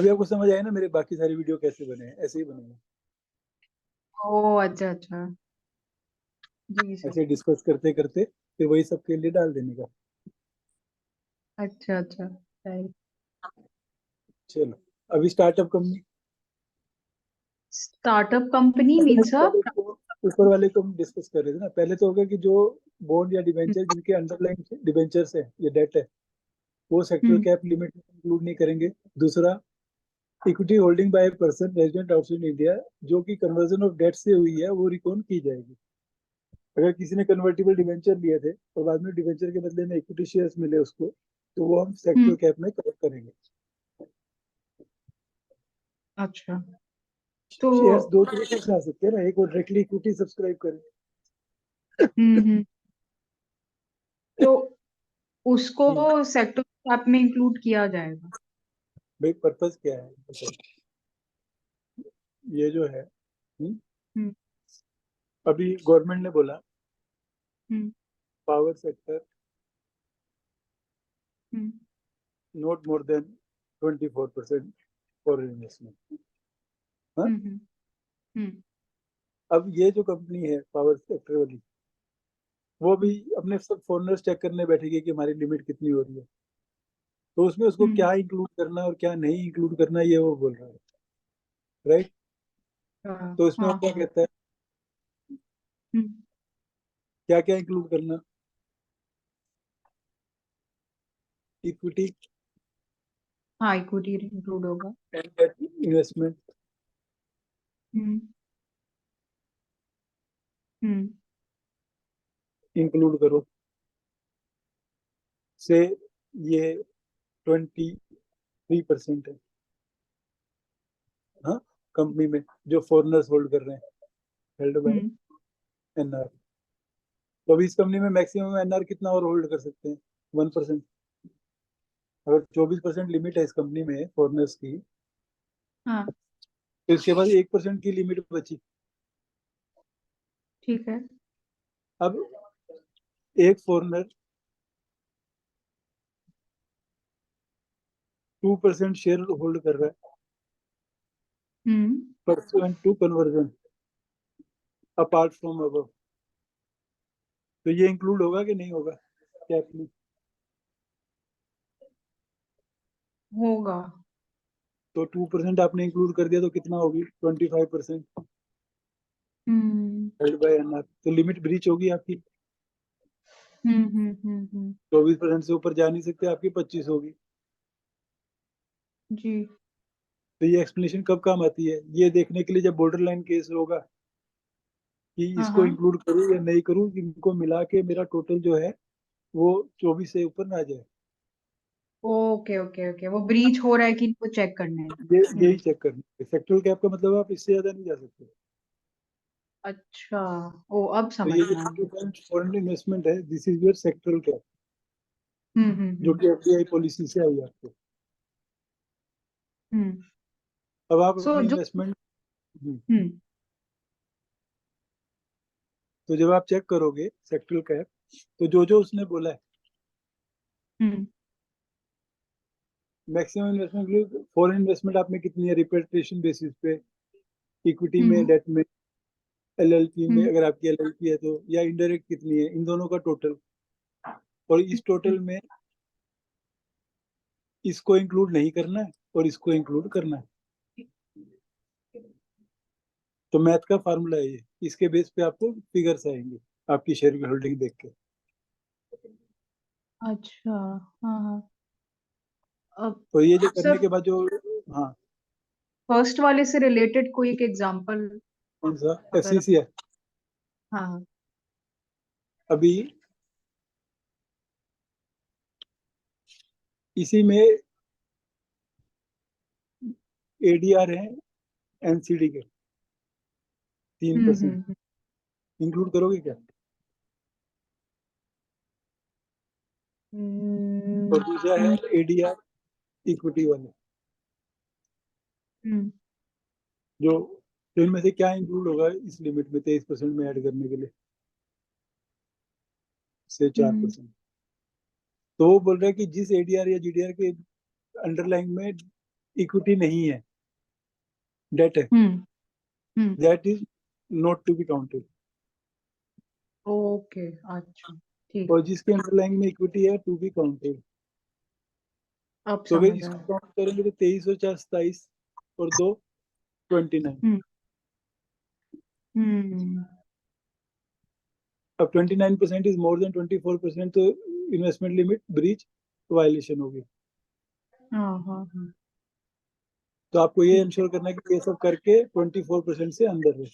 अभी आपको समझ आया ना मेरे बाकी सारे वीडियो कैसे बने हैं? ऐसे ही बनेंगे, ओ अच्छा अच्छा। जी सर। ऐसे डिस्कस करते करते फिर वही सबके लिए डाल देने का। अच्छा अच्छा। राइट। चलो, अभी स्टार्टअप कंपनी, स्टार्टअप कंपनी पहले मीन्स पहले तो ऊपर वाले को हम डिस्कस कर रहे थे ना। पहले तो होगा कि जो बॉन्ड या डिबेंचर जिनके अंडरलाइन डिबेंचर्स है या डेट है, वो सेक्टर हम्म कैप लिमिट में इंक्लूड नहीं करेंगे। दूसरा, equity holding by person resident outside India जो कि कन्वर्जन ऑफ डेट से हुई है वो रिकॉन की जाएगी। अगर किसी ने कन्वर्टिबल डिवेंचर लिए थे और बाद में डिवेंचर के बदले में इक्विटी शेयर्स मिले उसको, तो वो हम सेक्टर हम्म। कैप में कवर करेंगे। अच्छा। तो शेयर्स दो तरीके से आ सकते हैं ना, एक वो डायरेक्टली इक्विटी सब्सक्राइब करें। हम्म। तो उसको हम्म, सेक्टर कैप में इंक्लूड किया जाएगा। भाई पर्पस क्या है बताओ? ये जो है, हम्म अभी गवर्नमेंट ने बोला hmm power sector hmm not more than 24% for investment. हाँ, हम्म हम्म हम्म अब ये जो कंपनी है पावर सेक्टर वाली, वो भी अपने सब फॉरनर्स चेक करने बैठेगी कि हमारी लिमिट कितनी हो रही है। तो उसमें उसको हम्म, क्या इंक्लूड करना और क्या नहीं इंक्लूड करना, ये वो बोल रहा है, राइट। हाँ तो इसमें वो हाँ क्या हाँ। कहता है, हम्म। क्या क्या इंक्लूड करना? इक्विटी हाँ इक्विटी इंक्लूड होगा। And debt investment hmm hmm include करो। से ये 23% है, हाँ, कंपनी में जो फॉरनर्स होल्ड कर रहे हैं, हेल्ड बाय हम्म एनआर। तो अभी इस कंपनी में मैक्सिमम एनआर कितना और होल्ड कर सकते हैं? 1%। अगर 24% लिमिट है इस कंपनी में फॉरनर्स की, हाँ तो इसके बाद 1% की लिमिट बची। ठीक है। अब एक फॉरनर 2% शेयर होल्ड कर रहा है hmm. Percent to conversion apart from above, तो ये इंक्लूड होगा कि नहीं होगा कैप में? होगा। तो 2% आपने इंक्लूड कर दिया तो कितना होगी? 25% हम्म हेल्ड बाय एनआर, तो लिमिट ब्रीच होगी आपकी। हम्म। 24% से ऊपर जा नहीं सकते, आपकी 25 होगी। जी। तो ये एक्सप्लेनेशन कब काम आती है? ये देखने के लिए जब बॉर्डर लाइन केस होगा कि हाँ इसको हाँ। इंक्लूड करूँ या नहीं करूँ, इनको मिला के मेरा टोटल जो है वो 24 से ऊपर ना जाए। ओके ओके ओके, वो ब्रीच हो रहा है कि वो चेक करने हैं। ये यही चेक करना है। सेक्टरल कैप का मतलब आप इससे ज्यादा नहीं जा सकते। अच्छा। ओ अब तो समझ ये में आ जो गया। फॉरेन इन्वेस्टमेंट है, this is your sectoral cap, जो हम्म। कि एफडीआई पॉलिसी से आई है आपको। हम्म। अब आप सो अपनी जो इन्वेस्टमेंट, हम्म तो जब आप चेक करोगे सेक्टरल कैप, तो जो जो उसने बोला है, हम्म मैक्सिमम इन्वेस्टमेंट के लिए फॉरेन इन्वेस्टमेंट आप में कितनी है रिपेट्रिएशन बेसिस पे, इक्विटी में, हम्म डेट में, एलएलपी में, हम्म अगर आपकी एलएलपी है तो, या इनडायरेक्ट कितनी है, इन दोनों का टोटल। और इस हम्म। टोटल में इसको इंक्लूड नहीं करना है और इसको इंक्लूड करना है। तो मैथ का फार्मूला है ये, इसके बेस पे आपको फिगर्स आएंगे आपकी शेयर की होल्डिंग देख के। अच्छा। हाँ हाँ। अब तो ये जो सर करने के बाद जो, हाँ, फर्स्ट वाले से रिलेटेड कोई एक एग्जांपल कौन सा अगर एफसीसी है? हाँ हाँ। अभी इसी में एडीआर है एनसीडी के 3%, हम्म। इंक्लूड करोगे क्या? और दूसरा है हम्म एडीआर इक्विटी वाले, हम्म जो, तो इनमें से क्या इंक्लूड होगा इस लिमिट में 23% में ऐड करने के लिए, से चार हम्म परसेंट तो वो बोल रहा है कि जिस एडीआर या जीडीआर के अंडरलाइन में इक्विटी नहीं है, डेट है, hmm that is not to be counted. Okay, अच्छा, ठीक और है, जिसके अंडरलाइंग में इक्विटी है टू बी काउंटेड। अब तो अगर समझ इसको आया। काउंट करेंगे तो 23 और 4 27 और 2 29। हम्म हम्म अब 29% इज मोर देन 24%, तो इन्वेस्टमेंट लिमिट ब्रीच वायलेशन होगी। हाँ हाँ हाँ, तो आपको ये ठीक है, इंश्योर करना है कि ये सब करके 24% से अंदर रहे।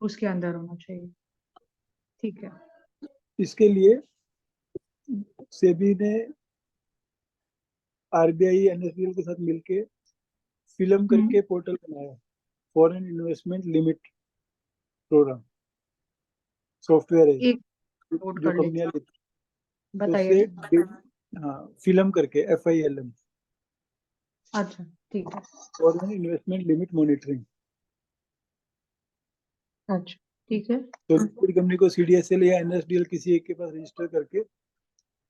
उसके अंदर होना चाहिए, ठीक है। इसके लिए सेबी ने आरबीआई एनएसडीएल के साथ मिलके फिल्म हम्म करके पोर्टल बनाया, foreign investment limit program, software है एक नोट जो कर लेती कंपनियां हूँ, लेती हैं। तो बताइए उससे तो। हाँ, फिल्म करके FILM, अच्छा, ठीक है, फॉरेन इन्वेस्टमेंट लिमिट मॉनिटरिंग। अच्छा, ठीक है। तो पूरी कंपनी को CDSL या NSDL किसी एक के पास रजिस्टर करके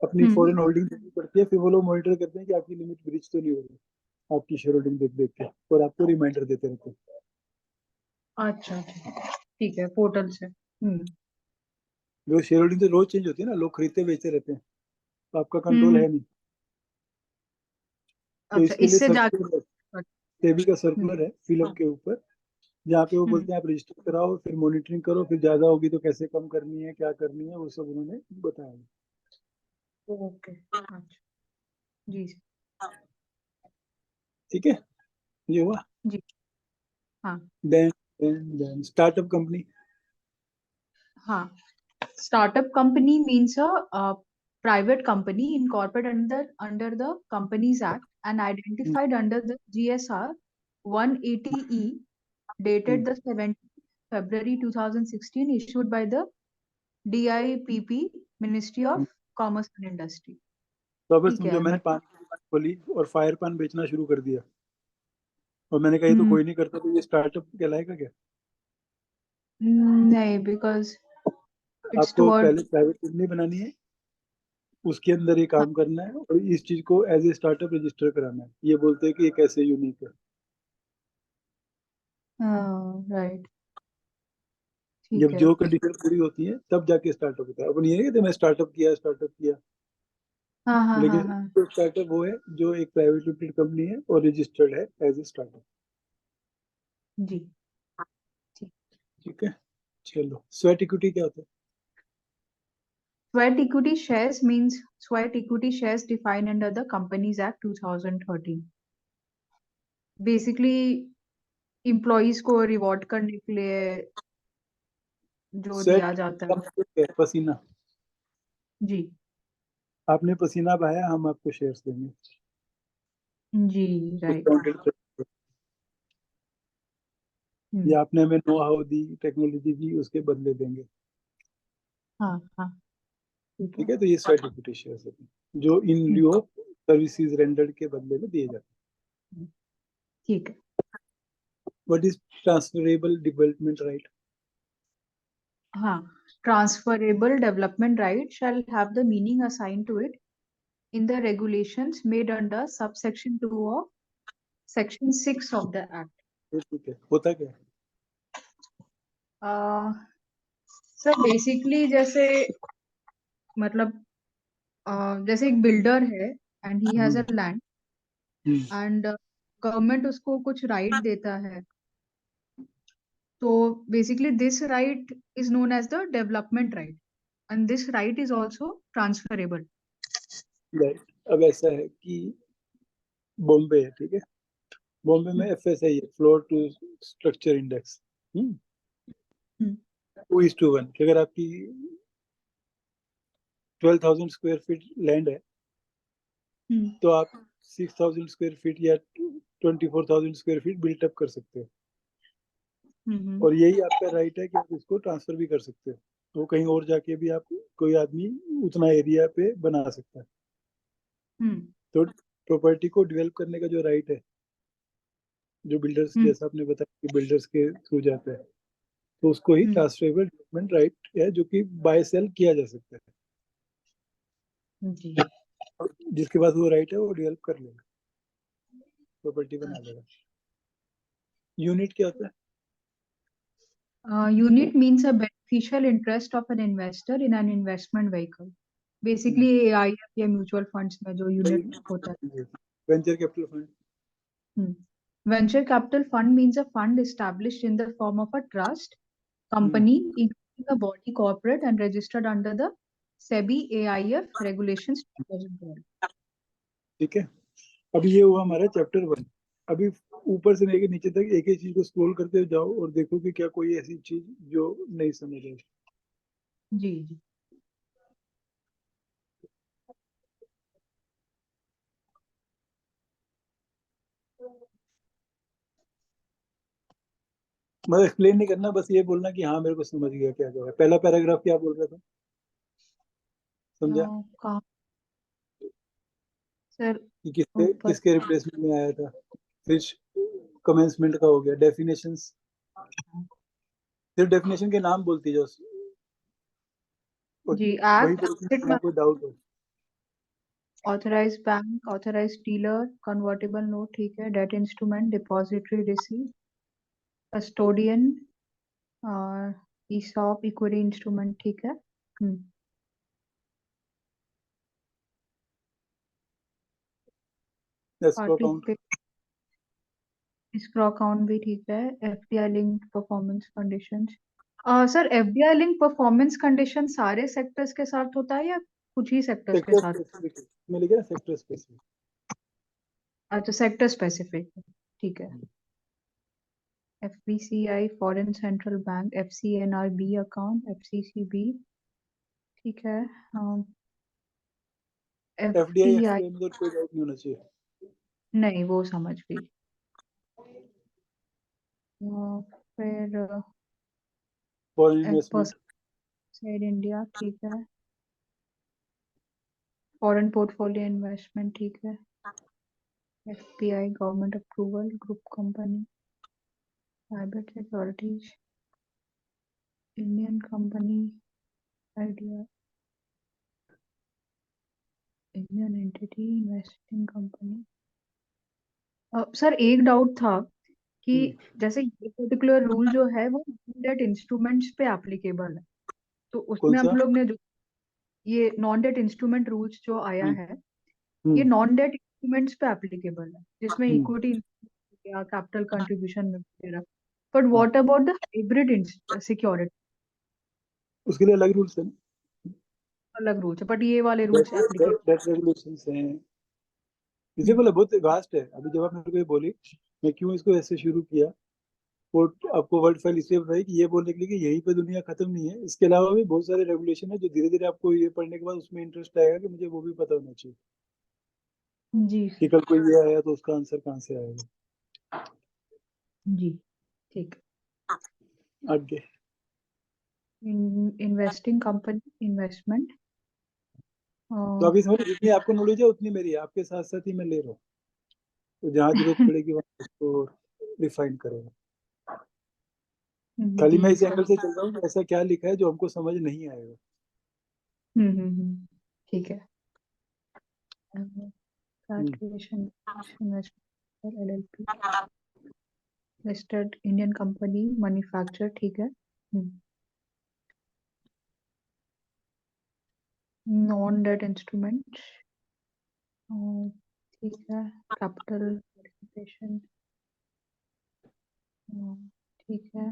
अपनी हम्म फॉरेन होल्डिंग देनी पड़ती है। फिर वो लोग मॉनिटर करते हैं कि आपकी लिमिट ब्रीच तो नहीं हो रही, आपकी शेयर होल्डिंग देख देख के, और आपको रिमाइंडर देते रहते हैं। अच्छा अच्छा, ठीक है, पोर्टल से। जो शेयर होल्डिंग तो रोज चेंज होती है ना, लोग खरीदते बेचते रहते हैं, तो आपका कंट्रोल हम्म है नहीं। तो अच्छा, इसके लिए इससे जाके। सर्कुलर है, सेबी का हम्म सर्कुलर है फिल्म के ऊपर, जहाँ पे वो हम्म बोलते हैं आप रजिस्टर कराओ, फिर मॉनिटरिंग करो, फिर ज्यादा होगी तो कैसे कम करनी है, क्या करनी है, वो सब उन्होंने बताया। ओके, अच्छा, जी ठीक है, ये हुआ। जी, हाँ देन स्टार्टअप कंपनी। हाँ। Startup company means a private company incorporated under the Companies Act and identified under the GSR 180E dated the 17th February 2016 issued by the DIPP Ministry of Commerce and Industry. तो अगर ठीक समझो है, मैंने but पान की दुकान खोली और फायर पान बेचना शुरू कर दिया, और मैंने कहा ये तो कोई नहीं करता, तो ये स्टार्टअप कहलाएगा क्या? नहीं, because it's आपको toward पहले प्राइवेट कंपनी बनानी है, उसके अंदर ये काम करना है, और इस चीज को एज ए स्टार्टअप रजिस्टर कराना है। ये बोलते हैं कि ये कैसे यूनिक है। राइट, ठीक जब है। जो कंडीशन पूरी होती है तब जाके स्टार्टअप होता है। अपन ये नहीं कहते मैं स्टार्टअप किया, हाँ हाँ हाँ लेकिन हाँ, तो स्टार्टअप वो है जो एक प्राइवेट लिमिटेड कंपनी है और रजिस्टर्ड है एज ए स्टार्टअप। जी, ठीक। ठीक है, चलो स्वेट इक्विटी क्या होता है? Sweat equity shares means sweat equity shares defined under the Companies Act 2013. Basically, employees को रिवॉर्ड करने के लिए जो स्वेट दिया जाता का है। मतलब क्या है? पसीना। जी आपने पसीना बहाया, हम आपको शेयर्स देंगे, जी, कुछ राइट। काउंटेड, या आपने हमें नो हाउ दी, टेक्नोलॉजी दी, उसके बदले देंगे। हाँ हाँ, ठीक है। ठीक है, तो ये स्वेट इक्विटी शेयर्स होते हैं जो इन हम्म, लिeu ऑफ सर्विसेज रेंडर्ड के बदले में दिए जाते ठीक है। हैं। What is transferable development right? हाँ, transferable development right shall have the meaning assigned to it in the regulations made under subsection 2 of section 6 of the act. ठीक है, होता क्या है? सर बेसिकली जैसे मतलब जैसे एक बिल्डर है and he has a hmm, land hmm, and government उसको कुछ राइट देता है, तो basically this right is known as the development right and this right is also transferable. Right. अब ऐसा है कि बॉम्बे है, ठीक है, बॉम्बे में FSI है, फ्लोर टू स्ट्रक्चर इंडेक्स, 2:1, कि अगर आपकी 12,000 स्क्वायर फीट लैंड है तो आप 6,000 स्क्वायर फीट या 24,000 स्क्वायर फीट बिल्टअप कर सकते हो, और यही आपका राइट है कि आप इसको ट्रांसफर भी कर सकते हो। तो कहीं और जाके भी आप, कोई आदमी उतना एरिया पे बना सकता है। तो प्रॉपर्टी को डेवलप करने का जो राइट है, जो बिल्डर्स, जैसा आपने बताया कि बिल्डर्स के थ्रू जाता है, तो उसको ही ट्रांसफरेबल डेवलपमेंट राइट है, जो कि बाय सेल किया जा सकता है। जी और जिसके पास वो राइट है वो डेवलप कर लेगा। प्रॉपर्टी वन आ जाएगा। यूनिट क्या होता है? Unit means a beneficial interest of an investor in an investment vehicle. Basically AIF या म्यूचुअल फंड्स में जो यूनिट होता है। Venture capital fund. Venture capital fund means a fund established in the form of a trust company, including a body corporate and registered under the SEBI AIF regulations 2012. ठीक है, अभी ये हुआ हमारा चैप्टर 1। अभी ऊपर से लेके नीचे तक एक एक चीज को स्क्रॉल करते जाओ और देखो कि क्या कोई ऐसी चीज जो नहीं समझ आई। जी जी। मतलब एक्सप्लेन नहीं करना, बस ये बोलना कि हाँ मेरे को समझ गया क्या क्या है। पहला पैराग्राफ क्या बोल रहा था, समझा? कहाँ सर? कि किसके ऊपर किसके रिप्लेसमेंट में आया था। फिर कमेंसमेंट का हो गया, डेफिनेशंस। सिर्फ डेफिनेशन के नाम बोलती जाओ और जी। वही एक्ट पर कोई डाउट हो। Authorised bank, authorised dealer, convertible note, ठीक है, debt instrument, depository receipt, custodian और ईसॉप, इक्विटी इंस्ट्रूमेंट, ठीक है। एस्क्रो अकाउंट, escrow अकाउंट भी ठीक है। FDI link performance conditions. Sir FDI link performance condition सारे सेक्टर्स के साथ होता है या कुछ ही सेक्टर्स के सेक्टर साथ? स्पेसिफिक में लिखा है, सेक्टर स्पेसिफिक। अच्छा, सेक्टर स्पेसिफिक, ठीक है। एफबीसीआई, फॉरेन सेंट्रल बैंक, एफसीएनआरबी अकाउंट, एफसीसीबी, ठीक है। एफडीआई एफटीआई एफसीआई में तो कोई डाउट नहीं होना चाहिए। नहीं, वो समझ गई। फिर फॉरेन इन्वेस्टमेंट, साइड इंडिया, ठीक है। फॉरेन पोर्टफोलियो इन्वेस्टमेंट, ठीक है। FPI, government approval, group company, private securities, Indian company, idea, Indian entity, investing company. Sir एक डाउट था कि जैसे ये पर्टिकुलर रूल जो है वो डेट इंस्ट्रूमेंट्स पे एप्लीकेबल है, तो कौन उसमें हम सा? लोग ने जो ये नॉन डेट इंस्ट्रूमेंट रूल्स जो आया हम्म, है, ये हम्म, नॉन डेट इंस्ट्रूमेंट्स पे एप्लीकेबल है जिसमें हम्म। इक्विटी या कैपिटल कंट्रीब्यूशन वगैरह। But what about the hybrid security? उसके लिए अलग रूल्स है। अलग रूल्स है, बट ये वाले रूल्स एप्लीकेबल। डेट रेगुलेशंस हैं। इसे बोला बहुत वास्ट है। अभी जब आप मेरे को ये बोली, मैं क्यों इसको ऐसे शुरू किया, वो आपको वर्ड फाइल इसलिए बताई कि ये बोलने के लिए कि यहीं पे दुनिया खत्म नहीं है, इसके अलावा भी बहुत सारे रेगुलेशन है जो धीरे धीरे आपको ये पढ़ने के बाद उसमें इंटरेस्ट आएगा कि मुझे वो भी पता होना चाहिए जी कि कल कोई ये आया तो उसका आंसर कहाँ से आएगा। जी, ठीक। आगे। Investing company, investment. तो अभी समझ, जितनी आपको नॉलेज है उतनी मेरी है, आपके साथ साथ ही मैं ले रहा हूँ। तो जहाँ जरूरत पड़ेगी वहाँ उसको रिफाइन करेगा। खाली जी मैं इस सर। एंगल से चल रहा हूँ कि ऐसा क्या लिखा है जो हमको समझ नहीं आएगा। ठीक है। Hmm, calculation, investment, LLP, listed Indian company, manufacture, ठीक है। नॉन डेट इंस्ट्रूमेंट, ठीक है। कैपिटल पार्टिसिपेशन, ठीक है।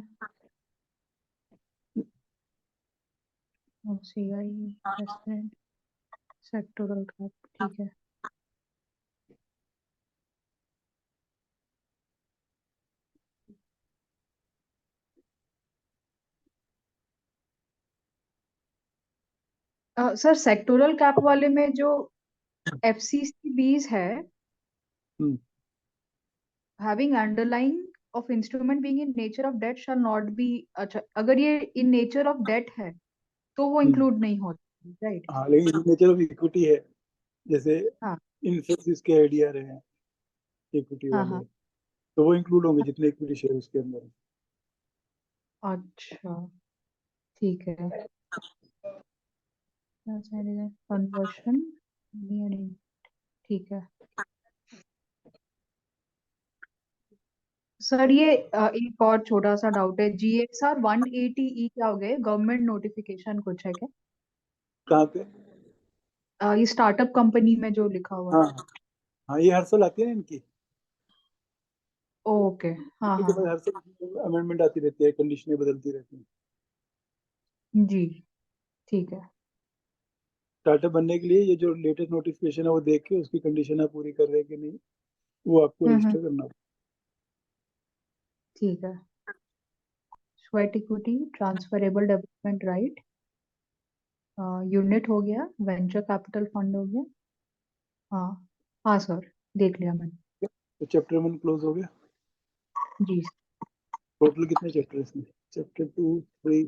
सीआई, प्रेसिडेंट, सेक्टोरल कैप, ठीक है। सर सेक्टोरल कैप वाले में जो एफसीसीबीज है, हम्म, having underlying of instrument being in nature of debt shall not be, अच्छा अगर ये in nature of debt है तो वो हम्म। इंक्लूड नहीं होता, राइट? हाँ, लेकिन नेचर ऑफ इक्विटी है, जैसे हाँ इन्फोसिस के आइडिया रहे हैं इक्विटी हाँ वाले, हाँ। तो वो इंक्लूड होंगे जितने इक्विटी शेयर उसके अंदर है। अच्छा, ठीक है। कन्वर्शन, ठीक है। सर ये एक और छोटा सा डाउट है, GXR 180E क्या हो गया? गवर्नमेंट नोटिफिकेशन कुछ है क्या? कहाँ पे? ये स्टार्टअप कंपनी में जो लिखा हुआ है। हाँ हाँ, ये हर साल आती है ना इनकी। ओके, हाँ इनके हाँ बाद हाँ। हर साल अमेंडमेंट आती रहती है, कंडीशनें बदलती रहती हैं। जी, ठीक है। स्टार्टअप बनने के लिए ये जो लेटेस्ट नोटिफिकेशन है वो देख के उसकी कंडीशन आप पूरी कर रहे हैं कि नहीं, वो आपको हम्म, रजिस्टर करना होगा। ठीक है। Sweat equity, transferable development right, unit हो गया, वेंचर कैपिटल फंड हो गया। हाँ हाँ सर, देख लिया मैंने। तो चैप्टर 1 क्लोज हो गया। जी। टोटल कितने चैप्टर है इसमें? चैप्टर 2, 3,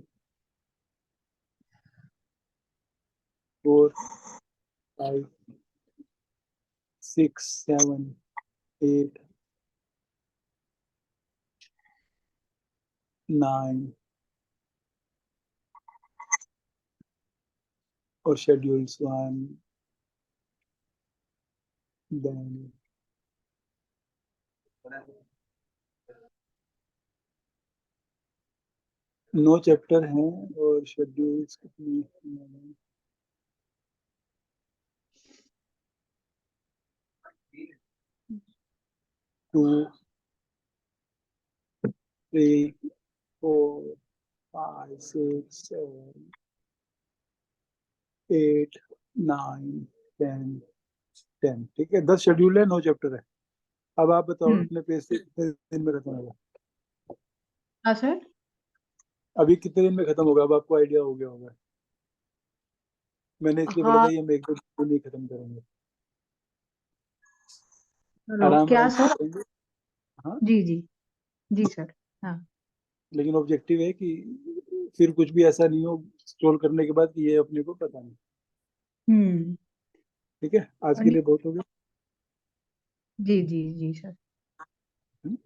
4, 5, 6, 7, 8, 9 और शेड्यूल्स 1, देन 9 चैप्टर हैं और शेड्यूल्स कितनी? 2, 3, 4, 5, 6, 7, 8, 9, 10, 10। ठीक है, 10 शेड्यूल है, 9 चैप्टर है। अब आप बताओ हम्म। अपने पेज से कितने दिन में खत्म होगा? हाँ सर। अभी कितने दिन में खत्म होगा? अब आपको आइडिया हो गया होगा। मैंने इसलिए बोला हाँ, था ये हम एक दो दिन में नहीं खत्म करेंगे, चलो आराम क्या आराम से सर? करेंगे। हाँ, जी जी, जी सर। हाँ। लेकिन ऑब्जेक्टिव है कि फिर कुछ भी ऐसा नहीं हो स्क्रॉल करने के बाद कि ये अपने को पता नहीं। हम्म। ठीक है, आज के नहीं, लिए बहुत हो गया। जी जी जी सर। हम्म,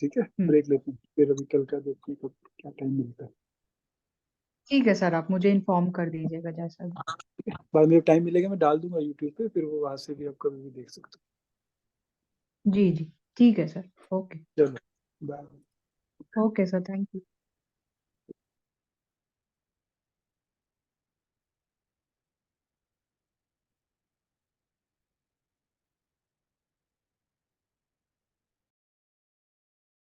ठीक है, हम्म। ब्रेक लेते हैं फिर, अभी कल का देखते हैं कब क्या टाइम मिलता है। ठीक है सर, आप मुझे इन्फॉर्म कर दीजिएगा जैसा भी। ठीक है, बाद में टाइम मिलेगा मैं डाल दूंगा यूट्यूब पे, फिर वो वहां से भी आप कभी भी देख सकते जी जी, ठीक है सर। ओके। हो। चलो, bye. Okay sir, thank you.